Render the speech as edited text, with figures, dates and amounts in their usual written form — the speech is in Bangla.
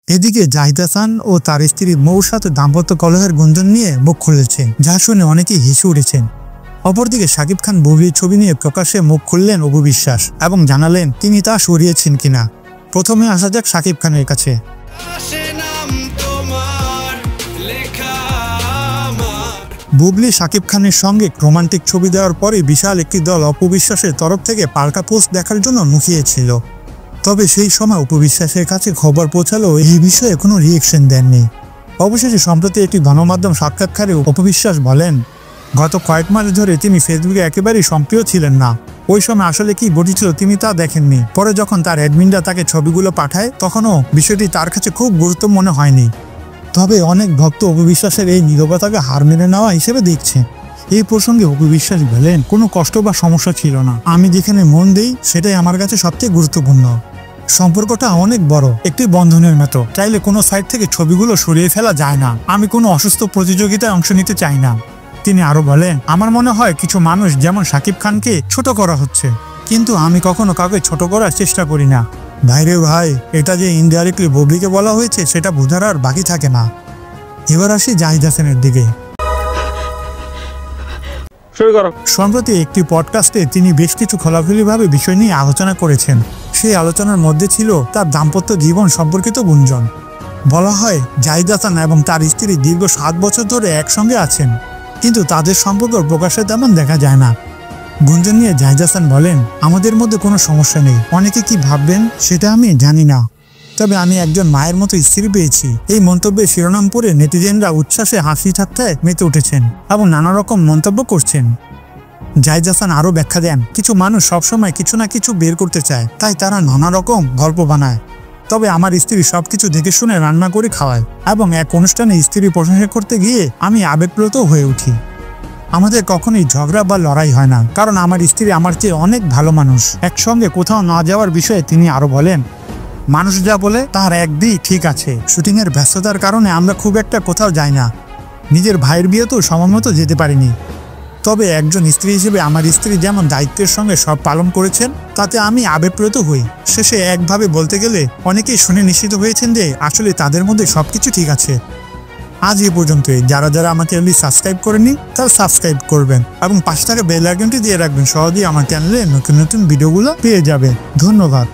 এদিকে জাহিদ হাসান ও তার স্ত্রী মৌর সাথে দাম্পত্য কলহের গুঞ্জন নিয়ে মুখ খুলেছে, যা শুনে অনেকেই হেসে উঠেছেন। অপরদিকে শাকিব খান বুবলির ছবি নিয়ে প্রকাশ্যে মুখ খুললেন অপু বিশ্বাস এবং জানালেন তিনি তা সরিয়েছেন কিনা। প্রথমে আসা যাক শাকিব খানের কাছে। বুবলি শাকিব খানের সঙ্গে রোমান্টিক ছবি দেওয়ার পরে বিশাল একটি দল অপু বিশ্বাসের তরফ থেকে পাল্টা পোস্ট দেখার জন্য মুখিয়েছিল। তবে সেই সময় অপু বিশ্বাসের কাছে খবর পৌঁছালেও এই বিষয়ে কোনো রিয়েকশন দেননি। অবশেষে সম্প্রতি একটি গণমাধ্যম সাক্ষাৎকারে অপু বিশ্বাস বলেন, গত কয়েক মাস ধরে তিনি ফেসবুকে একেবারেই সক্রিয় ছিলেন না। ওই সময় আসলে কি ঘটেছিল তিনি তা দেখেননি। পরে যখন তার অ্যাডমিনরা তাকে ছবিগুলো পাঠায় তখনও বিষয়টি তার কাছে খুব গুরুত্ব মনে হয়নি। তবে অনেক ভক্ত অপু বিশ্বাসের এই নীরবতাকে হার মেনে নেওয়া হিসেবে দেখছে। এই প্রসঙ্গে অপু বিশ্বাস বলেন, কোনো কষ্ট বা সমস্যা ছিল না। আমি যেখানে মন দিই সেটাই আমার কাছে সবচেয়ে গুরুত্বপূর্ণ। সম্পর্কটা অনেক বড় একটি বন্ধনের মতো, চাইলে কোনো সাইড থেকে ছবিগুলো সরিয়ে ফেলা যায় না। আমি কোনো অসুস্থ প্রতিযোগিতায় অংশ নিতে চাই না। তিনি আরো বলেন, আমার মনে হয় কিছু মানুষ যেমন শাকিব খানকে ছোট করা হচ্ছে, কিন্তু আমি কখনো কাউকে ছোট করার চেষ্টা করি না। ভাইরে ভাই, এটা যে ইনডাইরেক্টলি বুবলিকে বলা হয়েছে সেটা বোঝার আর বাকি থাকে না। এবার আসি জাহিদ হাসানের দিকে। সম্প্রতি একটি পডকাস্টে তিনি বেশ কিছু খোলাখুলিভাবে বিষয় নিয়ে আলোচনা করেছেন। সেই আলোচনার মধ্যে ছিল তার দাম্পত্য জীবন সম্পর্কিত গুঞ্জন। বলা হয় জাহিদ হাসান এবং তার স্ত্রী দীর্ঘ 7 বছর ধরে একসঙ্গে আছেন, কিন্তু তাদের সম্পর্ক প্রকাশ্যে তেমন দেখা যায় না। গুঞ্জন নিয়ে জাহিদ হাসান বলেন, আমাদের মধ্যে কোনো সমস্যা নেই। অনেকে কি ভাববেন সেটা আমি জানি না, তবে আমি একজন মায়ের মতো স্ত্রী পেয়েছি। এই মন্তব্যের শিরোনাম পড়ে নেটিজেনরা উচ্ছ্বাসে হাসি ঠাট্টায় মেতে উঠেছেন এবং নানা রকম মন্তব্য করছেন। জাহিদ হাসান আরও ব্যাখ্যা দেন, কিছু মানুষ সবসময় কিছু না কিছু বের করতে চায়, তাই তারা নানা রকম গল্প বানায়। তবে আমার স্ত্রী সবকিছু দেখে শুনে রান্না করে খাওয়ায় এবং এক অনুষ্ঠানে স্ত্রী প্রশংসা করতে গিয়ে আমি আবেগপ্রত হয়ে উঠি। আমাদের কখনোই ঝগড়া বা লড়াই হয় না, কারণ আমার স্ত্রী আমার চেয়ে অনেক ভালো মানুষ। একসঙ্গে কোথাও না যাওয়ার বিষয়ে তিনি আরো বলেন, মানুষ যা বলে তার একদিক ঠিক আছে। শুটিংয়ের ব্যস্ততার কারণে আমরা খুব একটা কোথাও যাই না। নিজের ভাইয়ের বিয়েতেও সময়মতো যেতে পারিনি। তবে একজন স্ত্রী হিসেবে আমার স্ত্রী যেমন দায়িত্বের সঙ্গে সব পালন করেছেন, তাতে আমি আবেগপ্রত হই। শেষে একভাবে বলতে গেলে অনেকেই শুনে নিশ্চিত হয়েছেন যে আসলে তাদের মধ্যে সবকিছু ঠিক আছে। আজ এই পর্যন্তই। যারা যারা আমার চ্যানেলটি সাবস্ক্রাইব করেননি তারা সাবস্ক্রাইব করবেন এবং পাশে থাকা বেল আইকনটি দিয়ে রাখবেন। সহজেই আমার চ্যানেলে নতুন নতুন ভিডিওগুলো পেয়ে যাবেন। ধন্যবাদ।